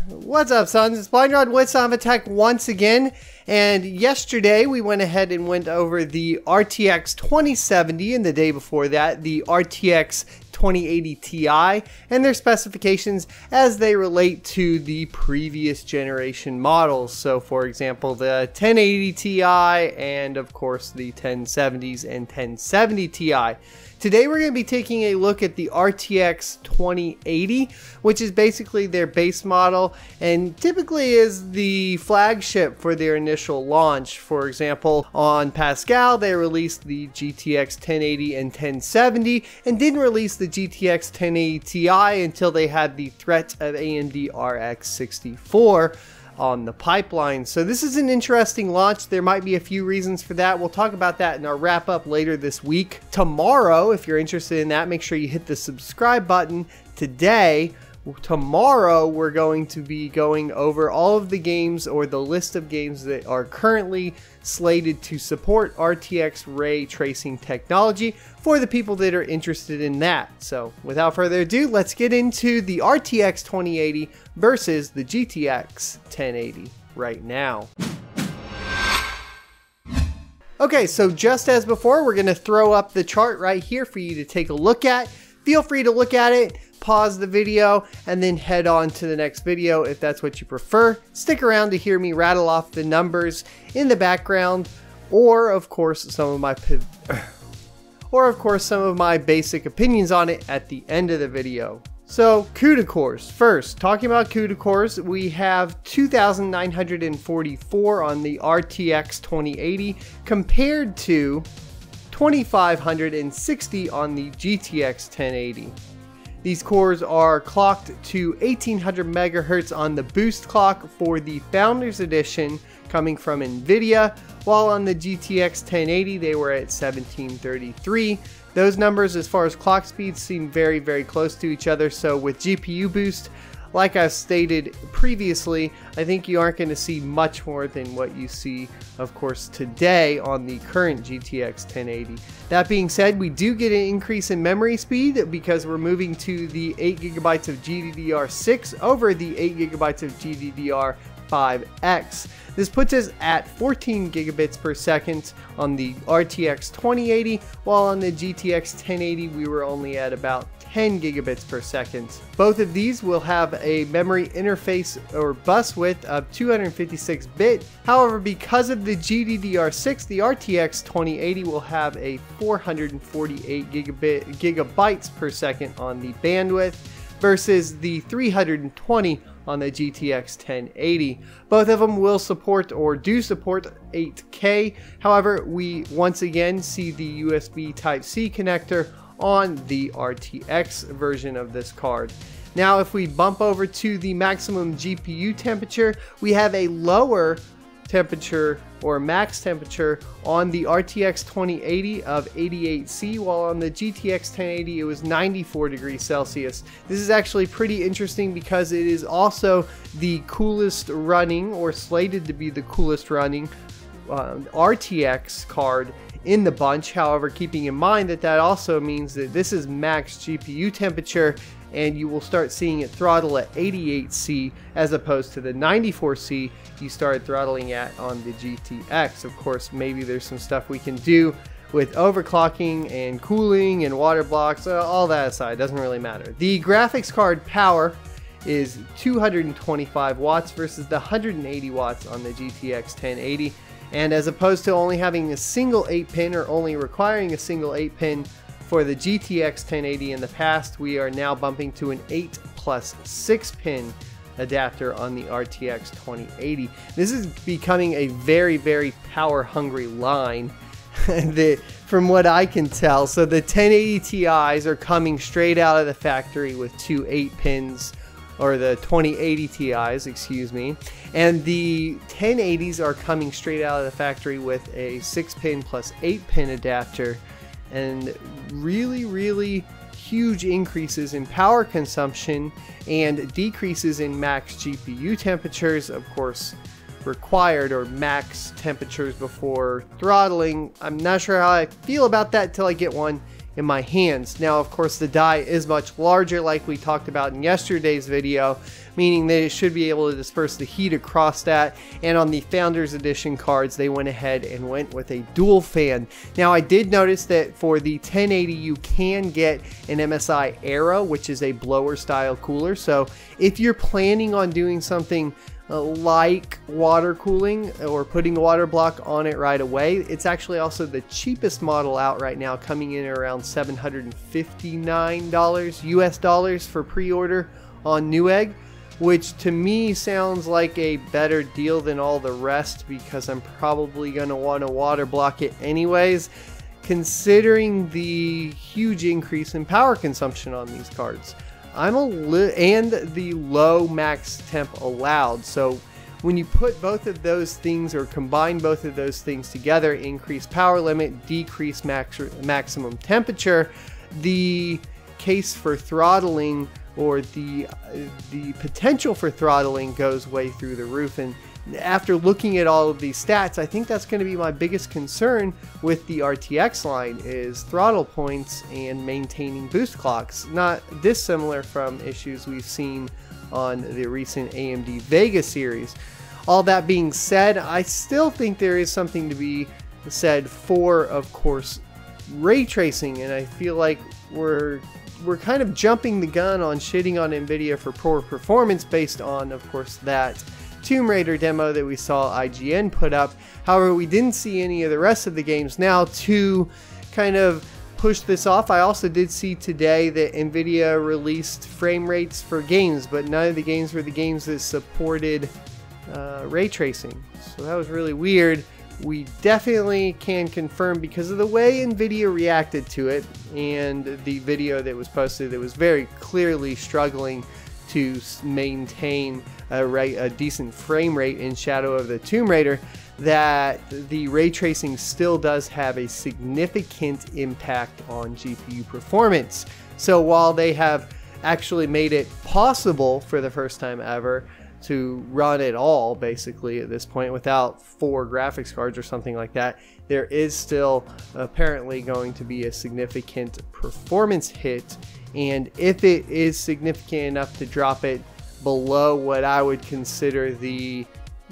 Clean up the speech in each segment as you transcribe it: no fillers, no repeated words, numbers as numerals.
What's up, sons? It's Blind Rod with Son of a Tech once again. And yesterday we went ahead and went over the RTX 2070, and the day before that the RTX 2080 Ti and their specifications as they relate to the previous generation models. So for example, the 1080 Ti and of course the 1070s and 1070 Ti. Today we're going to be taking a look at the RTX 2080, which is basically their base model and typically is the flagship for their initial launch. For example, on Pascal they released the GTX 1080 and 1070 and didn't release the GTX 1080 Ti until they had the threat of AMD RX 64 on the pipeline. So this is an interesting launch. There might be a few reasons for that. We'll talk about that in our wrap up later this week. Tomorrow, if you're interested in that, make sure you hit the subscribe button. Tomorrow we're going to be going over all of the games, or the list of games that are currently slated to support RTX ray tracing technology for the people that are interested in that. So without further ado, let's get into the RTX 2080 versus the GTX 1080 right now. Okay, so just as before, we're going to throw up the chart right here for you to take a look at. Feel free to look at it, pause the video, and then head on to the next video if that's what you prefer. Stick around to hear me rattle off the numbers in the background, or of course some of my basic opinions on it at the end of the video. So Cuda Cores. First, talking about Cuda Cores, we have 2,944 on the RTX 2080 compared to 2,560 on the GTX 1080. These cores are clocked to 1800 megahertz on the boost clock for the Founders Edition coming from Nvidia, while on the GTX 1080 they were at 1733. Those numbers as far as clock speeds seem very, very close to each other, so with GPU boost, like I've stated previously, I think you aren't going to see much more than what you see, of course, today on the current GTX 1080. That being said, we do get an increase in memory speed because we're moving to the 8GB of GDDR6 over the 8GB of GDDR5X. This puts us at 14 gigabits per second on the RTX 2080, while on the GTX 1080 we were only at about 10 gigabits per second. Both of these will have a memory interface or bus width of 256-bit. However, because of the GDDR6, the RTX 2080 will have a 448 gigabytes per second on the bandwidth versus the 320 on the GTX 1080. Both of them will support or do support 8K. However, we once again see the USB Type-C connector on the RTX version of this card. Now if we bump over to the maximum GPU temperature, we have a lower temperature or max temperature on the RTX 2080 of 88°C, while on the GTX 1080 it was 94 degrees Celsius. This is actually pretty interesting because it is also the coolest running, or slated to be the coolest running RTX card in the bunch. However, keeping in mind that that also means that this is max GPU temperature, and you will start seeing it throttle at 88°C as opposed to the 94°C you started throttling at on the GTX. Of course, maybe there's some stuff we can do with overclocking and cooling and water blocks, all that aside, doesn't really matter. The graphics card power is 225 watts versus the 180 watts on the GTX 1080. And as opposed to only having a single 8-pin, or only requiring a single 8-pin for the GTX 1080 in the past, we are now bumping to an 8 plus 6-pin adapter on the RTX 2080. This is becoming a very, very power hungry line from what I can tell. So the 1080 Ti's are coming straight out of the factory with two 8-pins, or the 2080 Ti's, excuse me, and the 1080s are coming straight out of the factory with a 6-pin plus 8-pin adapter, and really huge increases in power consumption and decreases in max GPU temperatures, of course required, or max temperatures before throttling. I'm not sure how I feel about that till I get one in my hands. Now, of course, the die is much larger, like we talked about in yesterday's video, meaning that it should be able to disperse the heat across that. And on the Founders Edition cards, they went ahead and went with a dual fan. Now, I did notice that for the 1080, you can get an MSI Era, which is a blower style cooler. So if you're planning on doing something like water cooling or putting a water block on it right away, it's actually also the cheapest model out right now, coming in around $759 US dollars for pre-order on Newegg, which to me sounds like a better deal than all the rest, because I'm probably going to want to water block it anyways, considering the huge increase in power consumption on these cards. And the low max temp allowed. So when you put both of those things, or combine both of those things together, increase power limit, decrease maximum temperature, the case for throttling, or the potential for throttling, goes way through the roof. And after looking at all of these stats, I think that's going to be my biggest concern with the RTX line, is throttle points and maintaining boost clocks. Not dissimilar from issues we've seen on the recent AMD Vega series. All that being said, I still think there is something to be said for, of course, ray tracing, and I feel like we're kind of jumping the gun on shitting on Nvidia for poor performance based on, of course, that Tomb Raider demo that we saw IGN put up. However, we didn't see any of the rest of the games. Now, to kind of push this off, I also did see today that Nvidia released frame rates for games, but none of the games were the games that supported ray tracing. So that was really weird. We definitely can confirm, because of the way Nvidia reacted to it and the video that was posted that was very clearly struggling to maintain a decent frame rate in Shadow of the Tomb Raider, that the ray tracing still does have a significant impact on GPU performance. So while they have actually made it possible for the first time ever to run it all, basically at this point, without 4 graphics cards or something like that, there is still apparently going to be a significant performance hit. And if it is significant enough to drop it below what I would consider the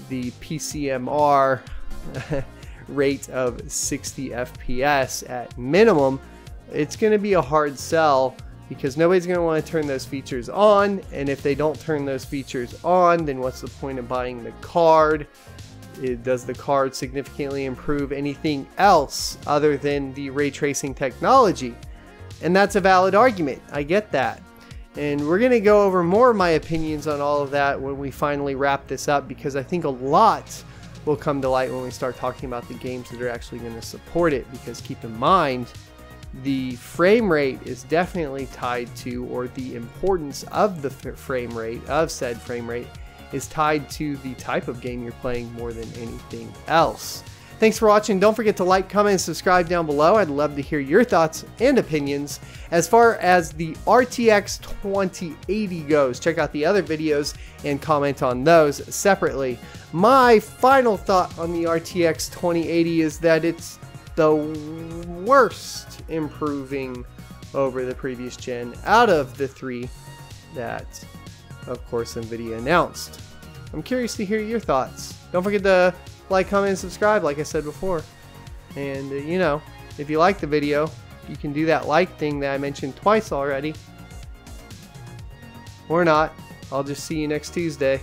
PCMR rate of 60 FPS at minimum, it's going to be a hard sell, because nobody's going to want to turn those features on. And if they don't turn those features on, then what's the point of buying the card? Does the card significantly improve anything else other than the ray tracing technology? And that's a valid argument. I get that. And we're going to go over more of my opinions on all of that when we finally wrap this up, because I think a lot will come to light when we start talking about the games that are actually going to support it. Because keep in mind, the frame rate is definitely tied to, or the importance of the frame rate, of said frame rate, is tied to the type of game you're playing more than anything else. Thanks for watching. Don't forget to like, comment, and subscribe down below. I'd love to hear your thoughts and opinions. As far as the RTX 2080 goes, check out the other videos and comment on those separately. My final thought on the RTX 2080 is that it's the worst improving over the previous gen out of the 3 that, of course, Nvidia announced. I'm curious to hear your thoughts. Don't forget to like, comment, and subscribe, like I said before. And, you know, if you like the video, you can do that like thing that I mentioned twice already. Or not. I'll just see you next Tuesday.